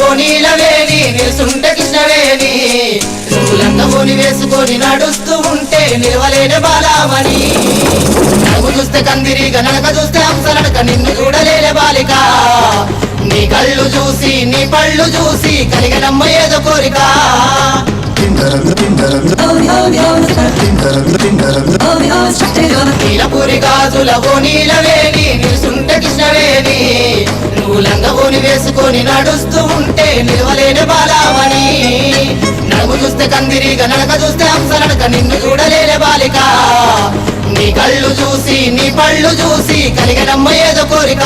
ఓనీలవేణి నిలుసుంటే కృష్ణవేణి నువ్వు లంగవోని వేసుకొని నడుస్తూ ఉంటే నిలవలేని బాలామణి నడుము చూస్తే కందిరిగా నడక చూస్తే హంసనడక నిన్ను చూడలేని బాలిక నీ కళ్ళు చూసి నీ పళ్ళు చూసి కలిగనమ్మ ఏదో కోరిక నీలపూరి గాజుల ఓనీలవేణి నిలుసుంటే కృష్ణవేణి నువ్వు లంగవోని వేసుకొని నడుస్తూ ఉంటే నిలవలేని బాలామణి నడుము చూస్తే కందిరిగా నడక చూస్తే హంసనడక నిన్ను చూడలేని బాలిక నీ కళ్ళు చూసి నీ పళ్ళు చూసి కలిగనమ్మ ఏదో కోరిక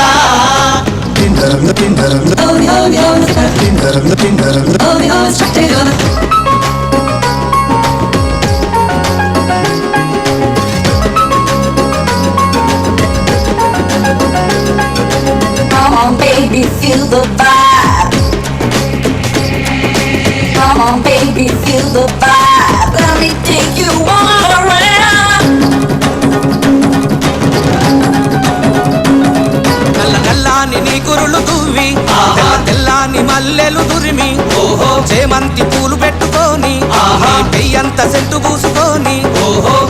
Come on, baby, feel the vibe. Come on, baby, feel the vibe. Let me take you all around. నల్ల నల్లాని నీ కురులు దువ్వి తెల్లాని మల్లెలు దురిమి చేమంతి పూలు పెట్టుకొని పెయ్యంత సెంటు పూసుకొని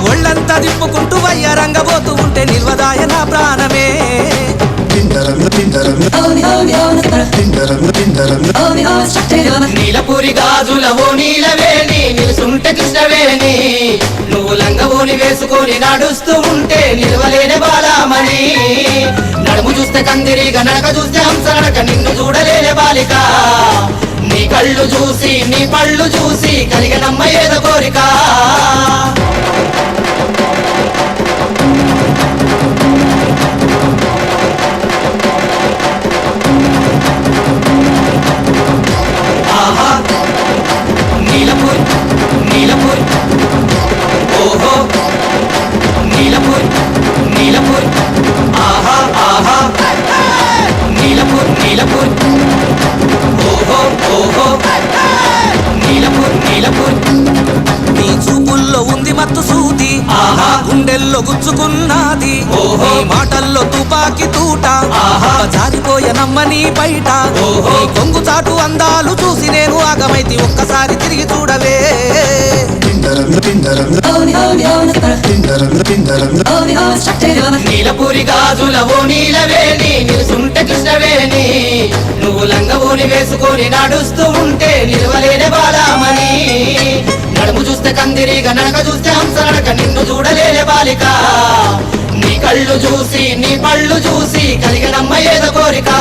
ఒళ్ళంతా దిప్పుకుంటూ వయ్యారంగబోతూ ఉంటే నిల్వదాయ నా ప్రాణమే నీలపూరి గాజుల ఓనీలవేణి నిలుసుంటే కృష్ణవేణి నువ్వు లంగవోని వేసుకొని నడుస్తూ ఉంటే నిలవలేని బాలామణి నడుము చూస్తే కందిరిగా నడక చూస్తే హంసనడక నిన్ను చూడలేని బాలిక నీ కళ్ళు చూసి నీ పళ్ళు చూసి కలిగనమ్మ ఏదో కోరిక నీలపూరి నీలపూరి ఓహో నీలపూరి నీలపూరి ఆహా ఆహా నీలపూరి నీలపూరి ఓహో ఓహో నీలపూరి నీలపూరి నీ చూపుల్లో ఉంది మత్తు సూది గుండెల్లో గుచ్చుకున్నది ఓహో మాటల్లో తుపాకి తూట జారిపోయే నమ్మని బయట నీ కొంగు చాటు అందాలు చూసి నేను ఆగమైతి ఒక్కసారి తిరిగి చూడవే నీలపూరి గాజుల ఓనీలవేణి నిలుసుంటే కృష్ణవేణి నువ్వు లంగవోని వేసుకొని నడుస్తూ ఉంటే నిలవలేని బాలామణి నడుము చూస్తే కందిరిగా నడక చూస్తే హంసనడక నిన్ను చూడలేని బాలిక నీ కళ్ళు చూసి నీ పళ్ళు చూసి కలిగనమ్మ ఏదో కోరిక